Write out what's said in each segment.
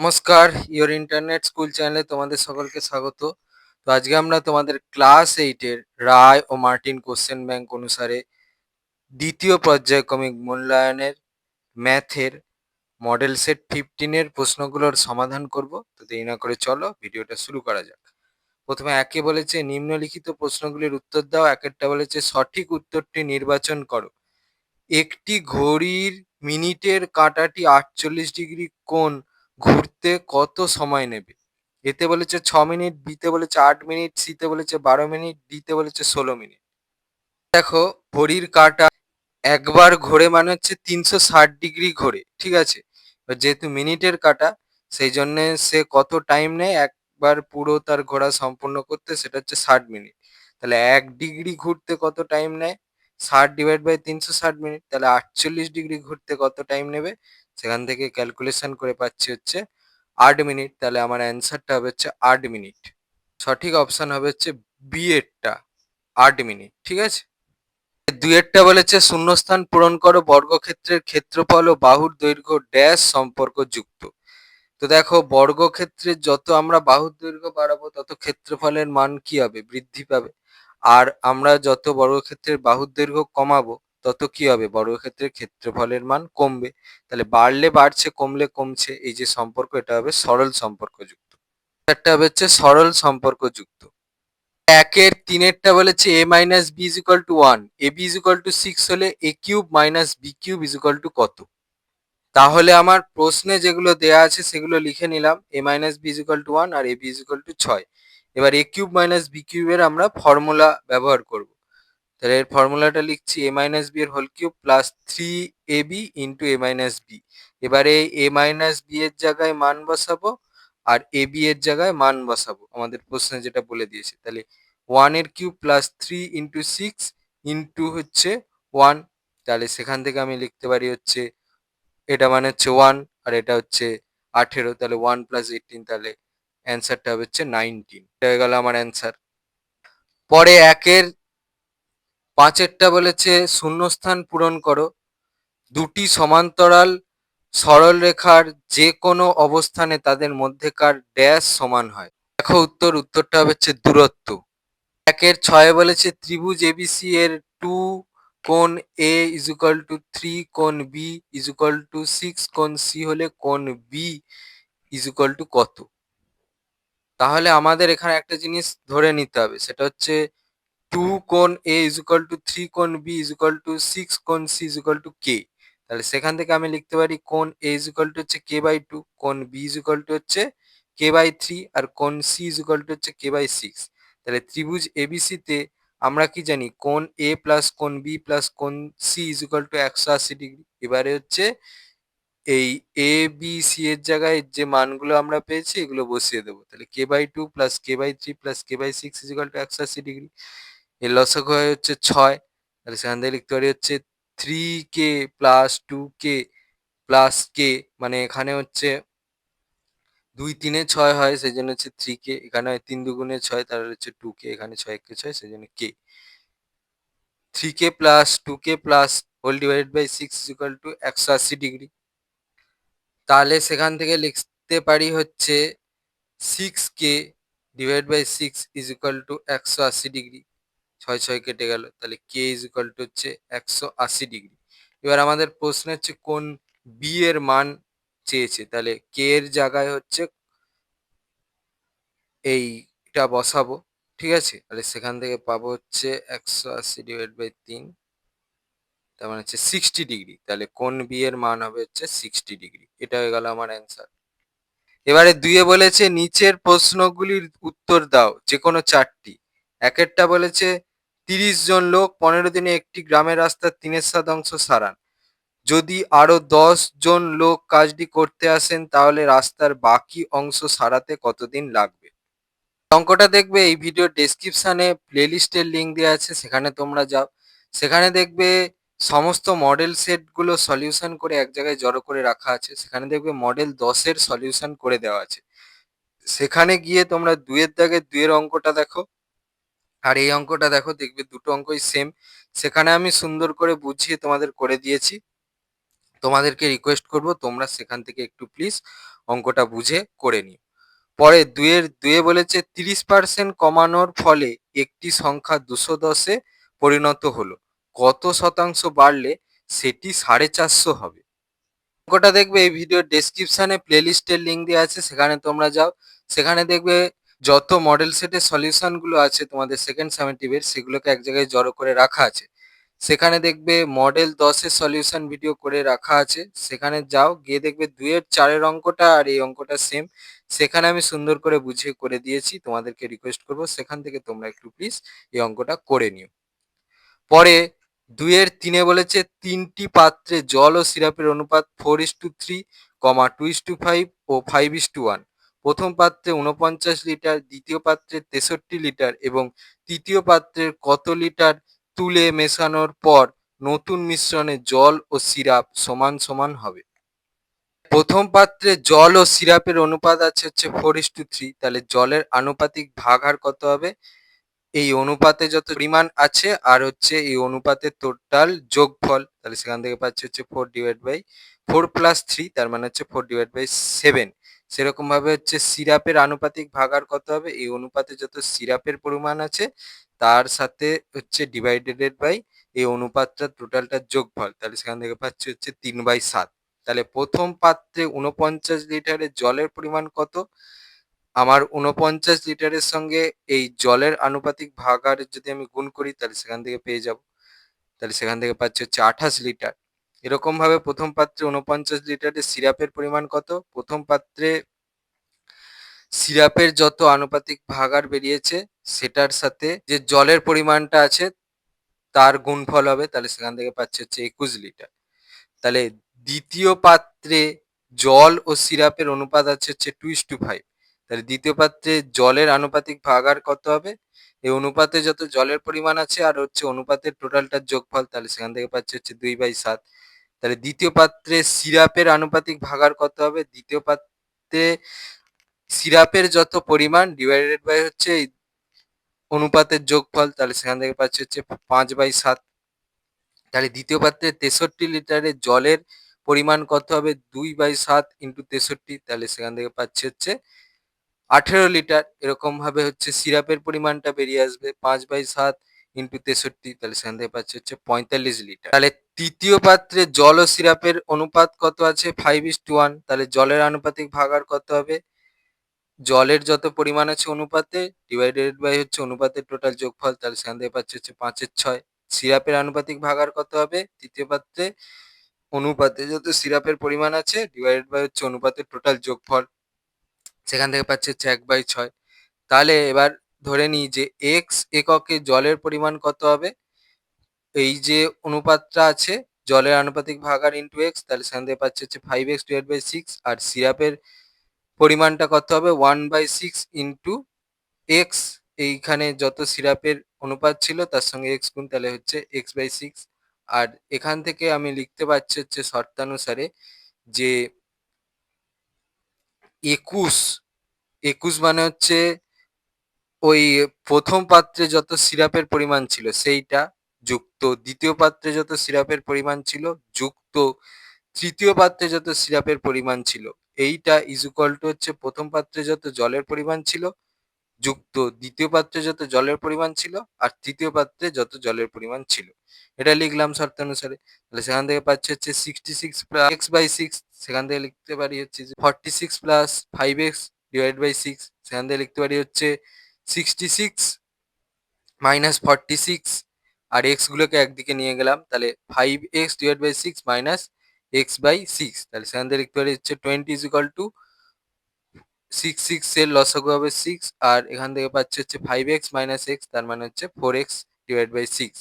নমস্কার, your internet school চ্যানেলে তোমাদের সকলকে স্বাগত। তো আজকে আমরা তোমাদের ক্লাস 8 এর রায় ও মার্টিন কোশ্চেন ব্যাংক অনুসারে দ্বিতীয় পর্যায়ক্রমিক মূল্যায়নের ম্যাথের মডেল সেট 15 এর প্রশ্নগুলোর সমাধান করব। তো দেরি না করে চলো ভিডিওটা শুরু করা যাক। প্রথমে একে বলেছে নিম্নলিখিত প্রশ্নগুলির উত্তর দাও। একেরটা বলেছে সঠিক উত্তরটি নির্বাচন করো। একটি ঘড়ির মিনিটের কাঁটাটি 48 ডিগ্রি কোণ ঘুরতে কত সময় নেবে? এতে বলেছে 6 মিনিট, বিতে বলেছে 8 মিনিট, সিতে বলেছে 12 মিনিট, ডিতে বলেছে 16 মিনিট। দেখো, ঘড়ির কাঁটা একবার ঘোরে মানে হচ্ছে 360 ডিগ্রি ঘোরে, ঠিক আছে? এবার যেহেতু মিনিটের কাঁটা, সেই জন্য সে কত টাইম নেয় একবার পুরো তার ঘোরা সম্পূর্ণ করতে, সেটা হচ্ছে 60 মিনিট। তাহলে 1 ডিগ্রি ঘুরতে কত টাইম নেয়? 60/360 মিনিট। তাহলে 48 ডিগ্রি ঘুরতে কত টাইম নেবে? সেখান থেকে ক্যালকুলেশন করে পাচ্ছি হচ্ছে 8 মিনিট। তাহলে আমার অ্যান্সারটা হবে হচ্ছে 8 মিনিট। সঠিক অপশন হবে হচ্ছে বি এরটা, 8 মিনিট, ঠিক আছে? দুইয়েরটা বলেছে শূন্যস্থান পূরণ করো, বর্গক্ষেত্রের ক্ষেত্রফল ও বাহুর দৈর্ঘ্য ড্যাশ সম্পর্ক যুক্ত। তো দেখো, বর্গক্ষেত্রের যত আমরা বাহুর দৈর্ঘ্য বাড়াবো তত ক্ষেত্রফলের মান কি হবে? বৃদ্ধি পাবে। আর আমরা যত বর্গক্ষেত্রের বাহুর দৈর্ঘ্য কমাবো তত কি হবে? বর্গক্ষেত্রের ক্ষেত্রফলের মান কমবে। তাহলে বাড়লে বাড়ছে, কমলে কমছে, এই যে সম্পর্ক, এটা হবে সরল সম্পর্কযুক্ত। একটা হবে হচ্ছে সরল সম্পর্কযুক্ত। একের তিনেরটা বলেছে a minus B is equal to 1, A B is equal to 6 হলে A cube minus B cube is equal to কত? তাহলে আমার প্রশ্নে যেগুলো দেয়া আছে সেগুলো লিখে নিলাম, a minus B is equal to 1 আর A B is equal to 6। এবার এ কিউব মাইনাস বি কিউবের আমরা ফর্মুলা ব্যবহার করব। তাহলে এর ফর্মুলাটা লিখছি, a মাইনাস বি এর whole cube plus 3ab into a minus B. এবারে a মাইনাস বি এর জায়গায় মান বসাবো আর এ বি এর জায়গায় মান বসাবো, আমাদের প্রশ্নে যেটা বলে দিয়েছে। তাহলে 1 এর কিউব প্লাস 3 ইন্টু 6 ইন্টু হচ্ছে 1। তাহলে সেখান থেকে আমি লিখতে পারি হচ্ছে, এটা মানে হচ্ছে 1 আর এটা হচ্ছে 18। তাহলে 1 প্লাস 18, তাহলে অ্যান্সারটা হবে হচ্ছে 19। এটা হয়ে গেল আমার অ্যান্সার। পরে একের পাঁচেরটা বলেছে শূন্যস্থান পূরণ করো, দুটি সমান্তরাল সরল রেখার যে কোনো অবস্থানে তাদের মধ্যেকার ড্যাশ সমান হয়। দেখো উত্তরটা হবে হচ্ছে দূরত্ব। একের 6 বলেছে ত্রিভুজ এবিসি এর 2 কোণ এ ইজ ইকুয়াল টু 3 কোণ বি ইজ ইকুয়াল টু 6 কোণ সি হলে কোণ বি ইজ ইকুয়াল টু কত? তাহলে আমাদের এখানে একটা জিনিস ধরে নিতে হবে, সেটা হচ্ছে 2 কোণ এ ইজ ইকুয়াল টু 3 কোণ বি ইজ ইকুয়াল টু 6 কোণ সি ইজ ইকুয়াল টু কে। তাহলে সেখান থেকে আমি লিখতে পারি কোণ এ ইজ ইকুয়াল টু হচ্ছে k/2, কোণ বি ইজ ইকুয়াল টু হচ্ছে k/3 আর কোণ সি ইজ ইকুয়াল টু হচ্ছে k/6। তাহলে ত্রিভুজ এবিসি তে আমরা কি জানি? কোণ এ প্লাস কোণ বি প্লাস কোণ C is equal to 180 degree. এবারে হচ্ছে এই এ বি সি এর জায়গায় যে মানগুলো আমরা পেয়েছি এগুলো বসিয়ে দেবো। তাহলে k/2 plus k/3 plus k/6 is equal to 180 degree. এর লসাগু হয় হচ্ছে 6। তাহলে সেখান থেকে লিখতে পারি হচ্ছে 3k plus 2k plus k, মানে এখানে হচ্ছে 2 3 এ 6 হয়, সেই জন্য হচ্ছে 3k। এখানে হয় 3 2 6, তাহলে হচ্ছে 2k। এখানে 6 1 6, সেই জন্য k। 3k plus 2k plus whole divided by 6 is equal to 180 degree. তাহলে সেখান থেকে লিখতে পারি হচ্ছে 6k divide by 6 is equal to 180 degree. 6 6 কেটে গেল, তাহলে k ইজ ইকুয়াল টু হচ্ছে 180 ডিগ্রি। এবার আমাদের প্রশ্ন হচ্ছে কোন বি এর মান চেয়েছে, তাহলে k এর জায়গায় হচ্ছে এইটা বসাবো, ঠিক আছে? তাহলে সেখান থেকে পাবো হচ্ছে 180 ডিভাইড বাই 3, তার মানে হচ্ছে 60 ডিগ্রি। তাহলে কোন বি এর মান হবে হচ্ছে 60 ডিগ্রি। এটা হয়ে গেল আমার অ্যান্সার। এবারে দুইয়ে বলেছে নিচের প্রশ্নগুলির উত্তর দাও, যে কোনো 4টি। একেরটা বলেছে 30 জন লোক 15 দিনে একটি গ্রামের রাস্তার 3/7 সারান। যদি আরো 10 জন লোক কাজটি করতে আসেন তাহলে রাস্তার বাকি অংশ সারাতে কতদিন লাগবে? অঙ্কটা দেখবে এই ভিডিও ডেসক্রিপশনে প্লেলিস্টের লিঙ্ক দেওয়া আছে, সেখানে তোমরা যাও। সেখানে দেখবে সমস্ত মডেল সেটগুলো সলিউশন করে এক জায়গায় জড়ো করে রাখা আছে। সেখানে দেখবে মডেল 10-এর সলিউশন করে দেওয়া আছে। সেখানে গিয়ে তোমরা 2-এর দাগের 2-এর অঙ্কটা দেখো আর এই অঙ্কটা দেখো, দেখবে দুটো অঙ্কই সেম। সেখানে আমি সুন্দর করে বুঝিয়ে তোমাদের করে দিয়েছি। তোমাদেরকে রিকোয়েস্ট করব তোমরা সেখান থেকে একটু প্লিজ অঙ্কটা বুঝে করে নিও। পরে 2 বলেছে 30% কমানোর ফলে একটি সংখ্যা 210-এ পরিণত হলো, কত শতাংশ বাড়লে সেটি 450 হবে? অঙ্কটা দেখবে এই ভিডিওর ডেসক্রিপশনে প্লেলিস্টের লিঙ্ক দেওয়া আছে, সেখানে তোমরা যাও। সেখানে দেখবে যত মডেল সেটের সলিউশনগুলো আছে তোমাদের সেকেন্ড সামেটিভের, সেগুলোকে এক জায়গায় জড়ো করে রাখা আছে। সেখানে দেখবে মডেল 10-এর সলিউশন ভিডিও করে রাখা আছে, সেখানে যাও, গিয়ে দেখবে 2-4 অঙ্কটা আর এই অঙ্কটা সেম। সেখানে আমি সুন্দর করে বুঝিয়ে করে দিয়েছি, তোমাদেরকে রিকোয়েস্ট করবো সেখান থেকে তোমরা একটু প্লিজ এই অঙ্কটা করে নিও। পরে 2-3 বলেছে 3টি পাত্রে জল ও সিরাপের অনুপাত 4:3, 2:5 ও 5:1। প্রথম পাত্রে 49 লিটার, দ্বিতীয় পাত্রে 63 লিটার এবং তৃতীয় পাত্রের কত লিটার তুলে মেশানোর পর নতুন মিশ্রণে জল ও সিরাপ সমান সমান হবে? প্রথম পাত্রে জল ও সিরাপের অনুপাত আছে হচ্ছে 4:3, তাহলে জলের আনুপাতিক ভাগাহার কত হবে? এই অনুপাতে যত পরিমাণ আছে আর হচ্ছে এই অনুপাতের টোটাল যোগফল, তাহলে সেখান থেকে পাচ্ছি হচ্ছে 4 প্লাস 3, তার মানে হচ্ছে 4/7। সেরকম ভাবে হচ্ছে সিরাপের আনুপাতিক ভাগাহার কত হবে? এই অনুপাতে যত সিরাপের পরিমাণ আছে তার সাথে হচ্ছে ডিভাইডেড বাই এই অনুপাতটা টোটালটা যোগফল, তাহলে সেখান থেকে পাচ্ছি হচ্ছে 3/7। তাহলে প্রথম পাত্রে 49 লিটারের জলের পরিমাণ কত? আমার 49 লিটারের সঙ্গে এই জলের আনুপাতিক ভাগাহার যদি আমি গুণ করি তাহলে সেখান থেকে পেয়ে যাব, তাহলে সেখান থেকে পাচ্ছি হচ্ছে 28 লিটার। এরকম ভাবে প্রথম পাত্রে 49 লিটারের সিরাপের পরিমাণ কত? প্রথম পাত্রে সিরাপের যত আনুপাতিক ভাগাহার বেরিয়েছে সেটার সাথে যে জলের পরিমাণটা আছে তার গুণফল হবে, তাহলে সেখান থেকে পাচ্ছি হচ্ছে 21 লিটার। তাহলে দ্বিতীয় পাত্রে জল ও সিরাপের অনুপাত আছে হচ্ছে 2:5, তাহলে দ্বিতীয় পাত্রে জলের আনুপাতিক ভাগাহার কত হবে? এই অনুপাতে যত জলের পরিমাণ আছে আর হচ্ছে অনুপাতের টোটালটার যোগফল, তাহলে সেখান থেকে পাচ্ছি হচ্ছে 2/7। তাহলে দ্বিতীয় পাত্রে সিরাপের আনুপাতিক ভাগাহার কত হবে? দ্বিতীয় পাত্রে সিরাপের যত পরিমাণ ডিভাইডেড বাই হচ্ছে এই অনুপাতের যোগফল, তাহলে সেখান থেকে পাচ্ছি হচ্ছে 5/7। তাহলে দ্বিতীয় পাত্রে 63 লিটারের জলের পরিমাণ কত হবে? 2/7 ইন্টু 63, তাহলে সেখান থেকে পাচ্ছি হচ্ছে 18 লিটার। এরকম ভাবে হচ্ছে সিরাপের পরিমাণটা বেরিয়ে আসবে 5/7 ইন্টু 63, তাহলে সেখান থেকে পাচ্ছি হচ্ছে 45 লিটার। তাহলে তৃতীয় পাত্রে জল ও সিরাপের অনুপাত কত আছে? 5:1, তাহলে জলের আনুপাতিক ভাগাহার কত হবে? জলের যত পরিমাণ আছে অনুপাতে ডিভাইডেড বাই হচ্ছে অনুপাতের টোটাল যোগফল, তাহলে সেখান থেকে পাচ্ছি হচ্ছে 5/6। সিরাপের আনুপাতিক ভাগাহার কত হবে? তৃতীয় পাত্রে অনুপাতে যত সিরাপের পরিমাণ আছে ডিভাইডেড বাই হচ্ছে অনুপাতের টোটাল যোগফল, সেখান থেকে পাচ্ছি হচ্ছে 1/6। তাহলে এবার ধরে নিই যে এক্স এককে জলের পরিমাণ কত হবে? এই যে অনুপাতটা আছে জলের আনুপাতিক ভাগাহার ইন্টু এক্স, তাহলে সেখান থেকে পাচ্ছি হচ্ছে 5x ডিভাইড বাই 6। আর সিরাপের পরিমাণটা কত হবে? 1/6 ইন্টু এক্স, এইখানে যত সিরাপের অনুপাত ছিল তার সঙ্গে এক্স গুণ, তাহলে হচ্ছে x/6। আর এখান থেকে আমি লিখতে পারছি হচ্ছে শর্তানুসারে যে 21, 21 মানে হচ্ছে ওই প্রথম পাত্রে যত সিরাপের পরিমাণ ছিল সেইটা যুক্ত দ্বিতীয় পাত্রে যত সিরাপের পরিমাণ ছিল যুক্ত তৃতীয় পাত্রে যত সিরাপের পরিমাণ ছিল, এইটা ইজ ইকুয়াল টু হচ্ছে প্রথম পাত্রে যত জলের পরিমাণ ছিল যুক্ত দ্বিতীয় পাত্রে যত জলের পরিমাণ ছিল আর তৃতীয় পাত্রে যত জলের পরিমাণ ছিল। এটা লিখলাম শর্তানুসারে, তাহলে সেখান থেকে পাচ্ছি হচ্ছে 66 প্লাস x/6, সেখান থেকে লিখতে পারি হচ্ছে 46 প্লাস 5x ডিভাইড বাই 6, সেখান থেকে লিখতে পারি হচ্ছে 66 মাইনাস 46, আর এক্স গুলোকে একদিকে নিয়ে গেলাম, তাহলে 5x divide by 6 minus x/6, তাহলে সেখান থেকে লিখতে পারি হচ্ছে 20 ইজ ইকুয়াল টু 6 এর লসাগু হবে 6, আর এখান থেকে পাচ্ছি হচ্ছে 5x মাইনাস x, তার মানে হচ্ছে 4x ডিভাইড বাই 6।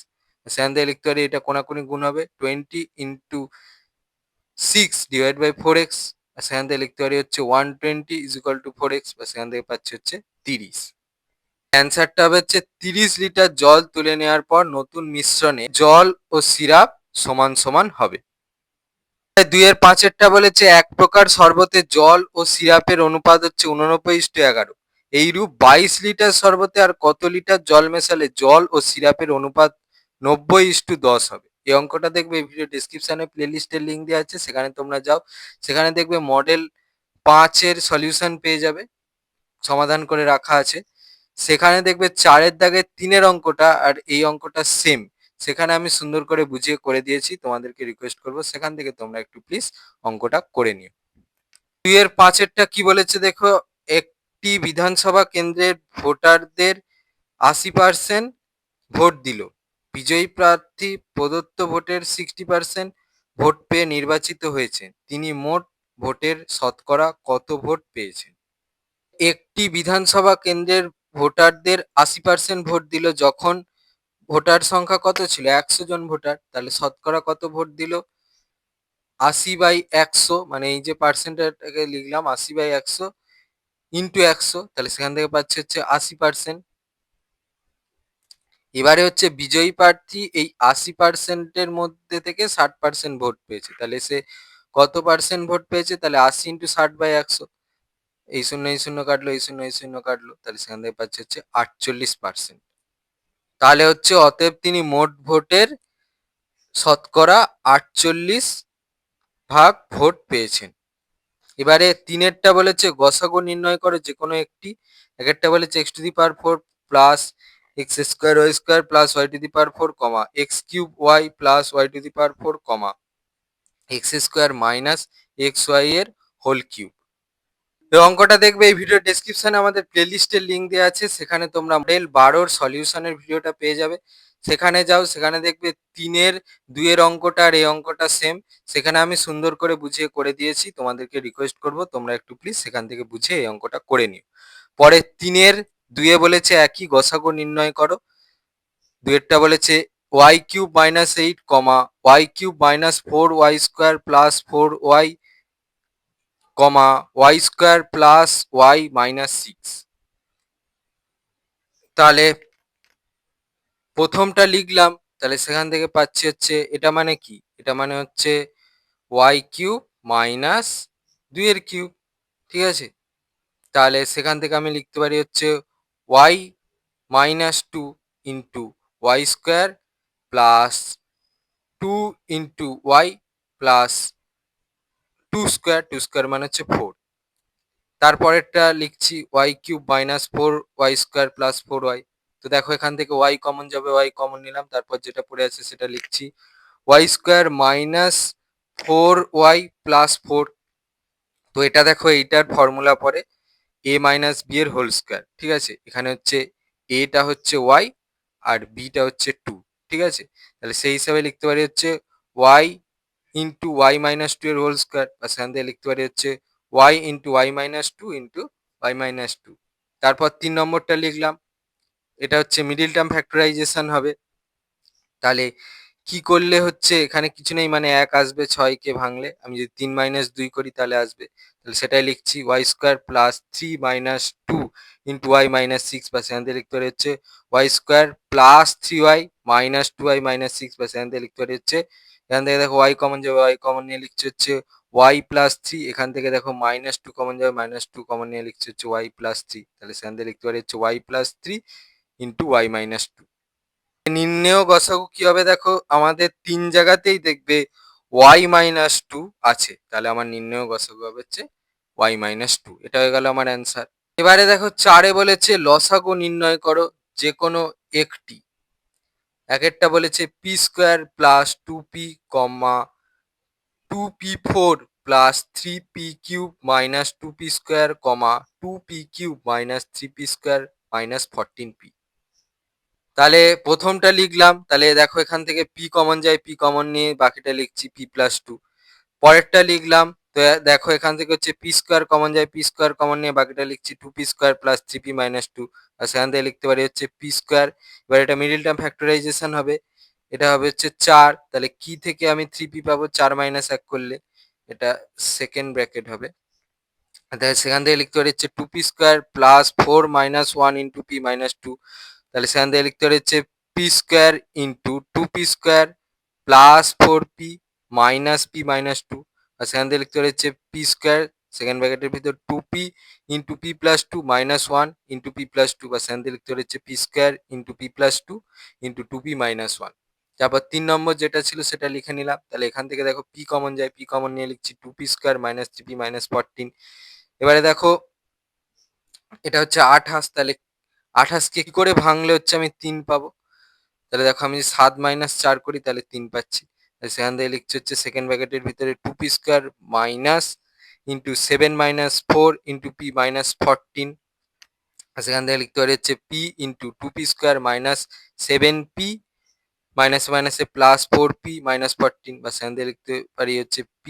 সেখান থেকে লিখতে পারি এটা কোনাকুনি গুণ হবে 20 ইন্টু 6 ডিভাইড বাই 4x, আর সেখান থেকে লিখতে পারি হচ্ছে 120 ইজ ইকুয়াল টু 4x, বা সেখান থেকে পাচ্ছি হচ্ছে 30। অ্যান্সারটা হবে হচ্ছে 30 লিটার জল তুলে নেওয়ার পর নতুন মিশ্রণে জল ও সিরাপ সমান সমান হবে। 2-5 বলেছে এক প্রকার শরবতে জল ও সিরাপের অনুপাত হচ্ছে 89:11। এইরূপ 22 লিটার শরবতে আর কত লিটার জল মেশালে জল ও সিরাপের অনুপাত 90:10 হবে? এই অঙ্কটা দেখবে ভিডিও ডিসক্রিপশনে প্লেলিস্টের লিঙ্ক দেওয়া আছে, সেখানে তোমরা যাও, সেখানে দেখবে মডেল 5 এর সলিউশন পেয়ে যাবে, সমাধান করে রাখা আছে। সেখানে দেখবে 4 এর দাগের 3 এর অঙ্কটা আর এই অঙ্কটা সেম, সেখানে আমি সুন্দর করে বুঝিয়ে করে দিয়েছি। তোমাদেরকে রিকোয়েস্ট করব সেখান থেকে তোমরা একটু প্লিজ অঙ্কটা করে নিও। 2 এর 5 এরটা কি বলেছে দেখো, একটি বিধানসভা কেন্দ্রের ভোটারদের 80% ভোট দিল, বিজয়ী প্রার্থী প্রদত্ত ভোটের 60% ভোট পেয়ে নির্বাচিত হয়েছে, তিনি মোট ভোটের শতকরা কত ভোট পেয়েছেন? একটি বিধানসভা কেন্দ্রের ভোটারদের 80% ভোট দিল, যখন ভোটার সংখ্যা কত ছিল? 100 জন ভোটার, তাহলে শতকরা কত ভোট দিল? 80/100, মানে এই যে পার্সেন্টটাকে লিখলাম 80/100 ইন্টু 100, তাহলে সেখান থেকে পাচ্ছে হচ্ছে 80%। এবারে হচ্ছে বিজয়ী প্রার্থী এই 80%-এর মধ্যে থেকে 60% ভোট পেয়েছে, তাহলে সে কত পার্সেন্ট ভোট পেয়েছে? তাহলে 80 ইন্টু 60/100, এই শূন্য এই শূন্য কাটলো, এই শূন্য এই শূন্য কাটলো, তাহলে সেখান থেকে পাচ্ছে হচ্ছে 48%। তাহলে হচ্ছে অতএব তিনি মোট ভোটের শতকরা 48 ভাগ ভোট পেয়েছেন। এবারে 3-এরটা বলেছে গসাগু নির্ণয় করো যে কোনো একটি। একটা বলেছে x⁴ plus x² y² plus y⁴ কমা x³ y প্লাস y⁴ কমা x² মাইনাস xy এর হোল কিউব। এই অঙ্কটা দেখবে এই ভিডিও ডেসক্রিপশনে আমাদের প্লেলিস্টের লিঙ্ক দেওয়া আছে, সেখানে তোমরা মডেল 12 সলিউশনের ভিডিওটা পেয়ে যাবে। সেখানে যাও, সেখানে দেখবে 3-এর 2-এর অঙ্কটা আর এই অঙ্কটা সেম, সেখানে আমি সুন্দর করে বুঝিয়ে করে দিয়েছি। তোমাদেরকে রিকোয়েস্ট করব তোমরা একটু প্লিজ সেখান থেকে বুঝে এই অঙ্কটা করে নিও। পরে 3-এর 2-এ বলেছে একই গসাগু নির্ণয় করো। 2-এরটা বলেছে y³ - 8 কমা y³ - 4y² প্লাস 4y কমা y² প্লাস y - 6। তাহলে প্রথমটা লিখলাম, তাহলে সেখান থেকে পাচ্ছি হচ্ছে এটা মানে কি? এটা মানে হচ্ছে y³ মাইনাস 2 এর কিউব, ঠিক আছে? তাহলে সেখান থেকে আমি লিখতে পারি হচ্ছে y - 2 into y² plus 2 into y plus 2² মানে হচ্ছে 4। তারপরেরটা লিখছি y³ - 4y² প্লাস 4y। তো দেখো এখান থেকে y কমন যাবে, y কমন নিলাম, তারপর যেটা পড়ে আছে সেটা লিখছি y² মাইনাস 4y প্লাস 4। তো এটা দেখো এইটার ফর্মুলা পরে a মাইনাস b এর হোল স্কোয়ার, ঠিক আছে? এখানে হচ্ছে a-টা হচ্ছে y আর b-টা হচ্ছে 2, ঠিক আছে? তাহলে সেই হিসাবে লিখতে পারি হচ্ছে y ইন্টু y মাইনাস 2 এর হোল স্কোয়ার, বা সেখান থেকে লিখতে পারি হচ্ছে y into y minus 2 into y minus 2। তারপর 3 নম্বরটা লিখলাম, এটা হচ্ছে মিডিল টার্ম ফ্যাক্টরাইজেশন হবে। তাহলে কি করলে হচ্ছে এখানে কিছু নেই, মানে 1 আসবে 6 কে ভাঙলে, আমি যদি 3 মাইনাস 2 করি তাহলে আসবে, তাহলে সেটাই লিখছি y² plus 3 minus 2 into y minus 6, বা সেখান থেকে লিখতে পারি হচ্ছে y² plus 3y minus 2y minus 6, বা সেখান থেকে লিখতে পারি হচ্ছে, এখান থেকে দেখো y কমন যাবে, y কমন নিয়ে লিখছি হচ্ছে y প্লাস 3, এখান থেকে দেখো মাইনাস 2 কমন যাবে, মাইনাস 2 কমন নিয়ে লিখছি হচ্ছে y প্লাস 3, তাহলে সেখান থেকে লিখতে পারি হচ্ছে y plus 3 into y minus 2। নির্ণেয় গসাগু কি হবে দেখো, আমাদের 3 জায়গাতেই দেখবে y মাইনাস 2 আছে, তাহলে আমার নির্ণেয় গসাগু হবে হচ্ছে y মাইনাস 2। এটা হয়ে গেল আমার অ্যান্সার। এবারে দেখো 4-এ বলেছে লসাগু নির্ণয় করো যে কোনো একটি। একেরটা বলেছে p² প্লাস 2p কমা 2p4 plus 3p³ minus 2p² কমা 2p³ minus 3p² minus 14p। তাহলে প্রথমটা লিখলাম, তাহলে দেখো এখান থেকে p কমন যায়, p কমন নিয়ে বাকিটা লিখছি p প্লাস 2। পরেরটা লিখলাম, তো দেখো এখান থেকে হচ্ছে p² কমন যায়, p² কমন নিয়ে বাকিটা লিখছি 2p² প্লাস 3p মাইনাস 2, আর সেখান থেকে লিখতে পারি হচ্ছে p²। এবার এটা মিডিল টার্ম ফ্যাক্টরাইজেশন হবে, এটা হবে হচ্ছে 4, তাহলে কি থেকে আমি 3p পাবো? 4 মাইনাস 1 করলে এটা সেকেন্ড ব্র্যাকেট হবে, তাহলে সেখান থেকে লিখতে পারি হচ্ছে 2p² plus 4 minus 1 into p minus 2, তাহলে সেখান থেকে লিখতে পারি হচ্ছে p² into 2p² plus 4p minus p minus 2, আর সেখান থেকে লিখতে পারি হচ্ছে p² সেকেন্ড ব্র্যাকেটের ভিতর 2p into p plus 2 minus 1 into p plus 2, বা সেখান থেকে লিখতে পারি হচ্ছে p² into p plus 2 into 2p minus 1। তারপর ৩ নম্বর যেটা ছিল সেটা লিখে নিলাম। তাহলে এখান থেকে দেখো p কমন যায়, p কমন নিয়ে লিখছি 2p² - 3p - 14। এবারে দেখো এটা হচ্ছে 28, তাহলে 28 কে কি করে ভাঙলে হচ্ছে আমি 3 পাবো? তাহলে দেখো আমি 7 - 4 করি তাহলে 3 পাচ্ছি। তাহলে সেখান থেকে লিখছি হচ্ছে সেকেন্ড ব্র্যাকেটের ভিতরে 2p² minus into 7 - 4 into p - 14। আর সেখান থেকে লিখতে পারি হচ্ছে p into 2p² minus 7p মাইনাসে মাইনাসে প্লাস 4p মাইনাস 14, বা সেখান থেকে লিখতে পারি হচ্ছে p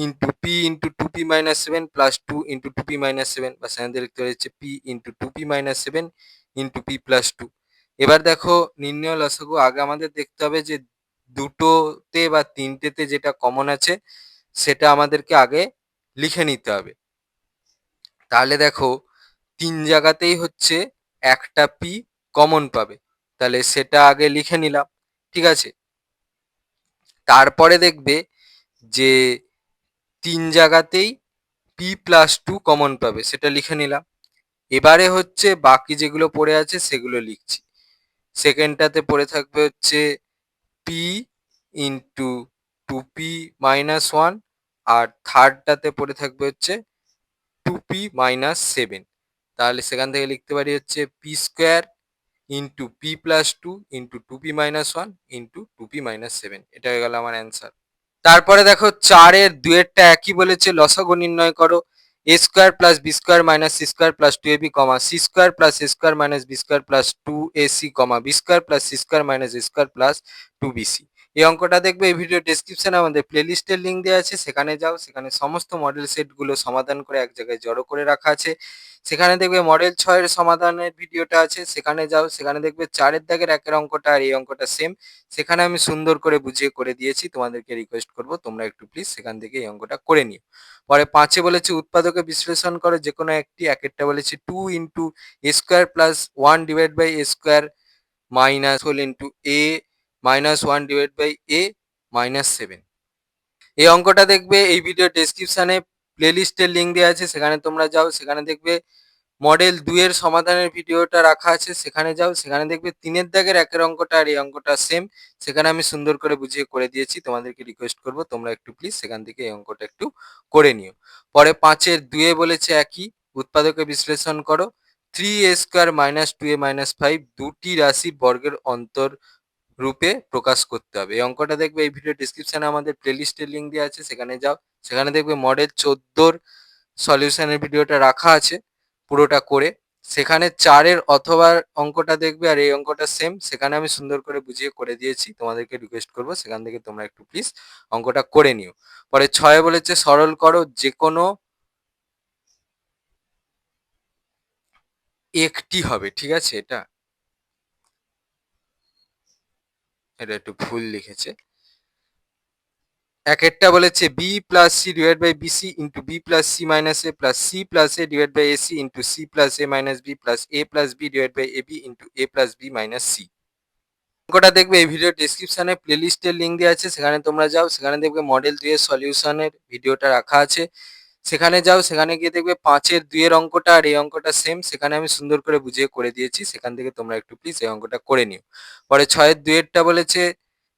into 2p minus 7 plus 2 into 2p minus 7, বা সেখান থেকে লিখতে পারি হচ্ছে p into 2p minus 7 into p plus 2। এবার দেখো নির্ণয় লসাগু, আগে আমাদের দেখতে হবে যে দুটোতে বা তিনটেতে যেটা কমন আছে সেটা আমাদেরকে আগে লিখে নিতে হবে। তাহলে দেখো 3 জায়গাতেই হচ্ছে একটা p কমন পাবে, তাহলে সেটা আগে লিখে নিলাম, ঠিক আছে। তারপরে দেখবে যে 3 জায়গাতেই p প্লাস 2 কমন পাবে, সেটা লিখে নিলাম। এবারে হচ্ছে বাকি যেগুলো পড়ে আছে সেগুলো লিখছি। সেকেন্ডটাতে পড়ে থাকবে হচ্ছে p ইন্টু 2p মাইনাস 1, আর থার্ডটাতে পড়ে থাকবে হচ্ছে 2p মাইনাস 7। তাহলে সেখান থেকে লিখতে পারি হচ্ছে p² into p plus 2 into 2p minus 1 into 2p minus 7। এটা হয়ে গেল আমার অ্যান্সার। তারপরে দেখো 4 এর 2 এরটা একই বলেছে, লসাগু নির্ণয় করো। a² plus b² minus c² plus 2ab কমা c² plus a² minus b² plus 2ac কমা b² plus c² minus a² plus 2bc। এই অঙ্কটা দেখবে এই ভিডিও ডেসক্রিপশনে আমাদের প্লেলিস্টের লিঙ্ক দেওয়া আছে, সেখানে যাও, সেখানে সমস্ত মডেল সেটগুলো সমাধান করে এক জায়গায় জড়ো করে রাখা আছে। সেখানে দেখবে মডেল 6 এর সমাধানের ভিডিওটা আছে, সেখানে যাও, সেখানে দেখবে 4 এর দাগের 1 এর অঙ্কটা আর এই অঙ্কটা সেম, সেখানে আমি সুন্দর করে বুঝিয়ে করে দিয়েছি। তোমাদেরকে রিকোয়েস্ট করব তোমরা একটু প্লিজ সেখান থেকে এই অঙ্কটা করে নিও। পরে 5 এ বলেছে উৎপাদকে বিশ্লেষণ করো যে কোনো একটি, একেরটা বলেছে 2 into a² plus 1 divide by a² minus whole into a minus 1 divide by a minus 7। এই অঙ্কটা দেখবে এই ভিডিও ডেসক্রিপশনে প্লেলিস্টের লিঙ্ক দেওয়া আছে, সেখানে তোমরা যাও, সেখানে দেখবে মডেল 2 এর সমাধানের ভিডিওটা রাখা আছে, সেখানে যাও, সেখানে দেখবে 3 এর দাগের 1 এর অঙ্কটা আর এই অঙ্কটা সেম, সেখানে আমি সুন্দর করে বুঝিয়ে করে দিয়েছি। তোমাদেরকে রিকোয়েস্ট করব তোমরা একটু প্লিজ সেখান থেকে এই অঙ্কটা একটু করে নিও। পরে 5 এর 2 এ বলেছে একই, উৎপাদকে বিশ্লেষণ করো। 3a² মাইনাস 2a মাইনাস 5 দুটি রাশির বর্গের অন্তর রূপে প্রকাশ করতে হবে। এই অঙ্কটা দেখবে এই ভিডিও ডেসক্রিপশনে আমাদের প্লেলিস্টের লিঙ্ক দেওয়া আছে, সেখানে যাও, সেখানে দেখবে মডেল 14 সলিউশনের ভিডিওটা রাখা আছে পুরোটা করে। সেখানে 4 এর অথবা অঙ্কটা দেখবে আর এই অঙ্কটা সেম, সেখানে আমি সুন্দর করে বুঝিয়ে করে দিয়েছি। তোমাদেরকে রিকোয়েস্ট করবো সেখান থেকে তোমরা একটু প্লিজ অঙ্কটা করে নিও। পরে 6 বলেছে সরল করো যে কোনো একটি হবে, ঠিক আছে। এটা এটা একটু ভুল লিখেছে। একেরটা বলেছে B plus C divide by BC into B plus C minus A plus C plus A divide by AC into C plus A minus B plus A plus B divide by A B into A plus B minus C. অঙ্কটা দেখবে এই video ডেসক্রিপশনে প্লেলিস্টের link দেওয়া আছে, সেখানে তোমরা যাও, সেখানে দেখবে মডেল 2 এর সলিউশনের ভিডিওটা রাখা আছে, সেখানে যাও, সেখানে গিয়ে দেখবে 5 এর 2 এর অঙ্কটা আর এই অঙ্কটা সেম, সেখানে আমি সুন্দর করে বুঝিয়ে করে দিয়েছি। সেখান থেকে তোমরা একটু প্লিজ এই অঙ্কটা করে নিও। পরে 6 এর 2 এরটা বলেছে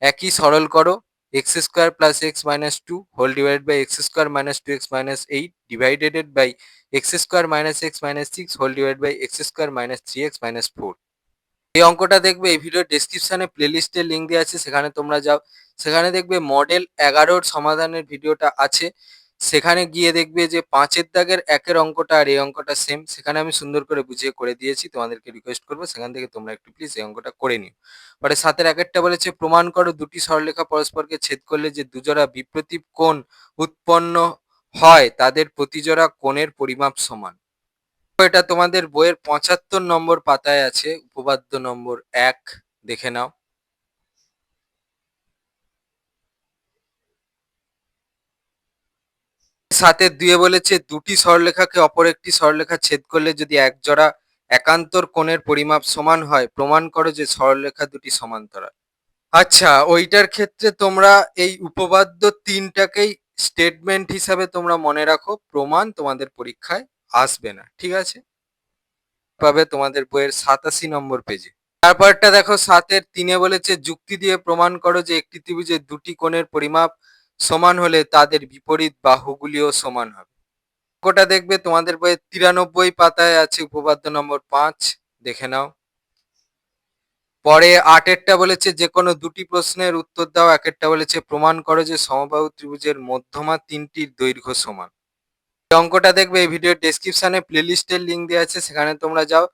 একই, সরল করো। x² plus x minus 2 whole divide by x² minus 2x minus 8 divided by x² minus x minus 6 whole divide by x² minus 3x minus 4। এই অঙ্কটা দেখবে এই ভিডিও ডেসক্রিপশনে প্লেলিস্টের লিঙ্ক দেওয়া আছে, সেখানে তোমরা যাও, সেখানে দেখবে মডেল 11 সমাধানের ভিডিওটা আছে, সেখানে গিয়ে দেখবে যে 5 এর দাগের 1 এর অঙ্কটা আর এই অঙ্কটা সেম, সেখানে আমি সুন্দর করে বুঝিয়ে করে দিয়েছি। তোমাদেরকে রিকোয়েস্ট করবো সেখান থেকে তোমরা একটু প্লিজ এই অঙ্কটা করে নিও। পরে 7 এর 1 বলেছে প্রমাণ করো দুটি সরলরেখা পরস্পরকে ছেদ করলে যে দুজোড়া বিপ্রতীপ কোণ উৎপন্ন হয় তাদের প্রতিজোড়া কোণের পরিমাপ সমান। এটা তোমাদের বইয়ের 75 নম্বর পাতায় আছে, উপপাদ্য নম্বর 1, দেখে নাও। 7 এর 2 বলেছে দুটি সরলরেখাকে অপর একটি সরলরেখা ছেদ করলে যদি এক জোড়া একান্তর কোণের পরিমাপ সমান হয় প্রমাণ করো যে সরলরেখা দুটি সমান্তরাল। আচ্ছা, ওইটার ক্ষেত্রে তোমরা এই উপপাদ্য 3টাকেই স্টেটমেন্ট হিসাবে তোমরা মনে রাখো, প্রমাণ তোমাদের পরীক্ষায় আসবে না, ঠিক আছে। পাবে তোমাদের বইয়ের 87 নম্বর পেজে। তারপরটা দেখো 7-এর 3-এ বলেছে যুক্তি দিয়ে প্রমাণ করো যে একটি ত্রিভুজের দুটি কোণের পরিমাপ সমান হলে তাদের বিপরীত বাহুগুলিও সমান হবে। অঙ্কটা দেখবে তোমাদের বইয়ে 93 পাতায় আছে, উপপাদ্য নম্বর 5, দেখে নাও। পরে 8-এরটা বলেছে যে কোনো দুটি প্রশ্নের উত্তর দাও। 1-এরটা বলেছে প্রমাণ করো যে সমবাহু ত্রিভুজের মধ্যমা তিনটির দৈর্ঘ্য সমান। এই অঙ্কটা দেখবে এই ভিডিওর ডেসক্রিপশনে প্লেলিস্টের লিঙ্ক দেওয়া আছে, সেখানে তোমরা যাও।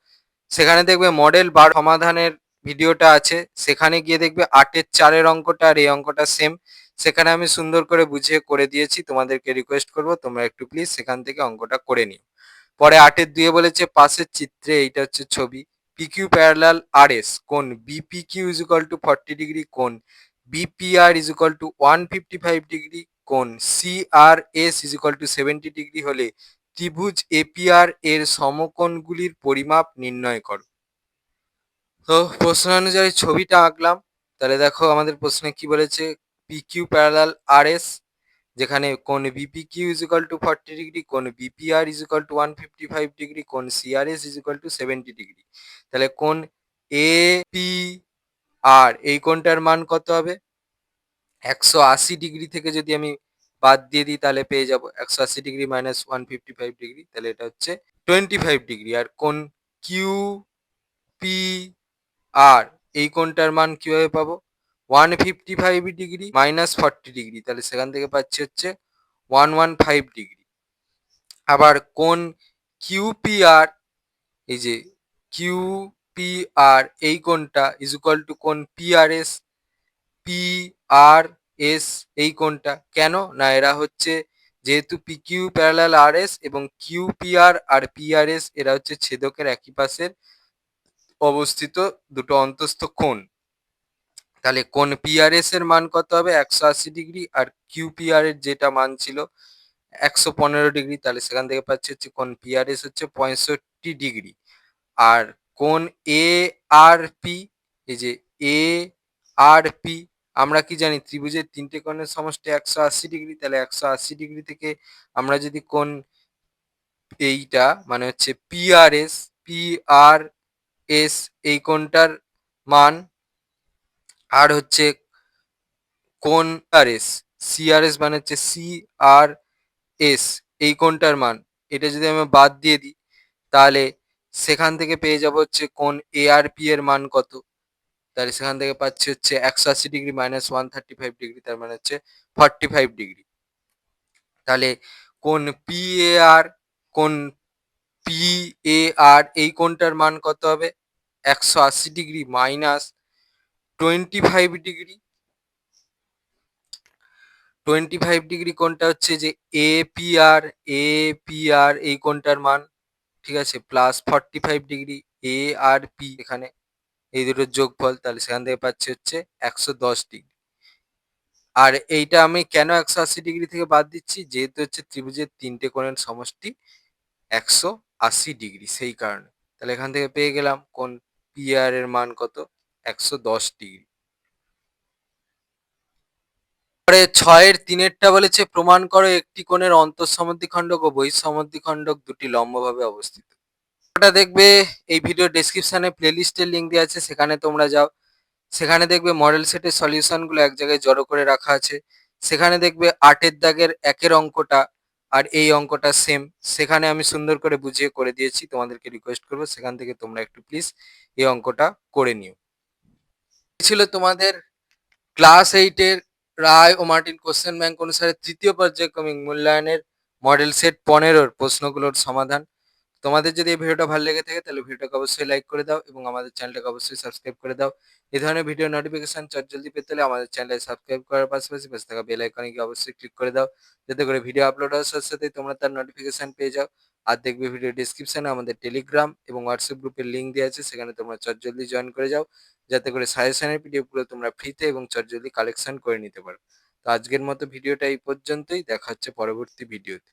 সেখানে দেখবে মডেল 12 সমাধানের ভিডিওটা আছে, সেখানে গিয়ে দেখবে 8-এর 4-এর অঙ্কটা আর এই অঙ্কটা সেম। সেখানে আমি সুন্দর করে বুঝিয়ে করে দিয়েছি, তোমাদেরকে রিকোয়েস্ট করবো তোমরা একটু প্লিজ সেখান থেকে অঙ্কটা করে নিও। পরে 8-এর 2-এ বলেছে পাশের চিত্রে, এইটা হচ্ছে ছবি, পিকিউ প্যারালাল আর এস কোণ BPQ is equal to 40 degree, কোণ BPR is equal to 155 degree, কোণ CRS is equal to 70 degree হলে ত্রিভুজ এপিআর এর সমকোণগুলির পরিমাপ নির্ণয় করো। তো প্রশ্ন অনুযায়ী ছবিটা আঁকলাম। তাহলে দেখো আমাদের প্রশ্নে কি বলেছে, পিকিউ প্যারালাল আর এস, যেখানে কোণ BPQ is equal to 40 degree, কোণ BPR is equal to 155 degree, কোণ CRS is equal to 70 degree. তাহলে কোণ এ পি আর এই কোণটার মান কত হবে? 180 ডিগ্রি থেকে যদি আমি বাদ দিয়ে দিই তাহলে পেয়ে যাব 180 ডিগ্রি মাইনাস 155 ডিগ্রি, তাহলে এটা হচ্ছে 25 ডিগ্রি। আর কোণ কিউ পি আর এই কোণটার মান কিভাবে পাবো? 155 ডিগ্রি মাইনাস 40 ডিগ্রি, তাহলে সেখান থেকে পাচ্ছি হচ্ছে 115 ডিগ্রি। আবার কোণ কিউপিআর, এই যে কিউপিআর এই কোণটা ইজ ইকুয়াল টু কোণ পিআরএস, পিআরএস এই কোণটা কেন না, এরা হচ্ছে যেহেতু পিকিউ প্যারালাল আরএস এবং কিউপিআর আর পিআরএস এরা হচ্ছে ছেদকের একই পাশের অবস্থিত দুটো অন্তস্থ কোণ। তাহলে কোণ পিআরএস এর মান কত হবে? 180 ডিগ্রি। আর কিউপিআর এর যেটা মান ছিল 115 ডিগ্রি, তাহলে সেখান থেকে পাচ্ছি হচ্ছে কোণ পিআরএস হচ্ছে 65 ডিগ্রি। আর কোণ এ আর পি, এই যে এ আর পি, আমরা কি জানি ত্রিভুজের তিনটে কোণের সমষ্টি 180 ডিগ্রি। তাহলে 180 ডিগ্রি থেকে আমরা যদি কোণ এইটা মানে হচ্ছে পিআরএস, পিআরএস এই কোণটার মান, আর হচ্ছে কোণ আরএস, সিআরএস মানে হচ্ছে সিআরএস এই কোণটার মান, এটা যদি আমি বাদ দিয়ে দিই তাহলে সেখান থেকে পেয়ে যাব হচ্ছে কোণ এআরপি এর মান কত। তাহলে সেখান থেকে পাচ্ছি হচ্ছে 180 ডিগ্রি মাইনাস 135 ডিগ্রি, তার মানে হচ্ছে 45 ডিগ্রি। তাহলে কোণ পিএআর, কোণ পিএআর এই কোণটার মান কত হবে? 180 ডিগ্রি মাইনাস 25 ডিগ্রি। 25 ডিগ্রি কোণটা হচ্ছে যে এপিআর, এপিআর এই কোণটার মান, ঠিক আছে, প্লাস 45 ডিগ্রি এআরপি, এখানে এই দুটোর যোগফল, তাহলে সেখান থেকে পাচ্ছি হচ্ছে 110 ডিগ্রি। আর এইটা আমি কেন 180 ডিগ্রি থেকে বাদ দিচ্ছি, যেহেতু হচ্ছে ত্রিভুজের তিনটে কোণের সমষ্টি 180 ডিগ্রি, সেই কারণে। তাহলে এখান থেকে পেয়ে গেলাম কোণ পিআর এর মান কত? 110 ডিগ্রি। পরে 6-এর 3-এরটা বলেছে প্রমাণ করো একটি কোণের অন্তঃসমদ্বিখণ্ডক ও বহিঃসমদ্বিখণ্ডক দুটি লম্বভাবে অবস্থিত। ওটা দেখবে এই ভিডিও ডেসক্রিপশনে প্লেলিস্টের লিঙ্ক দেওয়া আছে, সেখানে তোমরা যাও। সেখানে দেখবে মডেল সেটের সলিউশনগুলো এক জায়গায় জড়ো করে রাখা আছে। সেখানে দেখবে 8-এর দাগের 1-এর অঙ্কটা আর এই অঙ্কটা সেম, সেখানে আমি সুন্দর করে বুঝিয়ে করে দিয়েছি। তোমাদেরকে রিকোয়েস্ট করবো সেখান থেকে তোমরা একটু প্লিজ এই অঙ্কটা করে নিও। ছিল তোমাদের ক্লাস 8-এর রায় ও মার্টিন কোশ্চেন ব্যাংক অনুসারে তৃতীয় পর্যায়ক্রমিক মূল্যায়নের মডেল সেট 15-র প্রশ্নগুলোর সমাধান। তোমাদের যদি এই ভিডিওটা ভালো লেগে থাকে তাহলে ভিডিওটাকে অবশ্যই লাইক করে দাও এবং আমাদের চ্যানেলটাকে অবশ্যই সাবস্ক্রাইব করে দাও। এই ধরনের ভিডিও নোটিফিকেশন জলদি পেতে হলে আমাদের চ্যানেলটা সাবস্ক্রাইব করার পাশাপাশি পাশে থাকা বেল আইকনে গিয়ে অবশ্যই ক্লিক করে দাও, যাতে করে ভিডিও আপলোড হওয়ার সাথে সাথে তোমরা তার নোটিফিকেশন পেয়ে যাও। আর দেখবে ভিডিও ডিসক্রিপশনে আমাদের টেলিগ্রাম এবং হোয়াটসঅ্যাপ গ্রুপের লিঙ্ক দেওয়া আছে, সেখানে তোমরা জলদি জয়েন করে যাও, যাতে করে সাজেশনের পিডিএফ গুলো তোমরা ফ্রিতে এবং জলদি কালেকশন করে নিতে পারো। তো আজকের মতো ভিডিওটা এই পর্যন্তই, দেখা হচ্ছে পরবর্তী ভিডিওতে।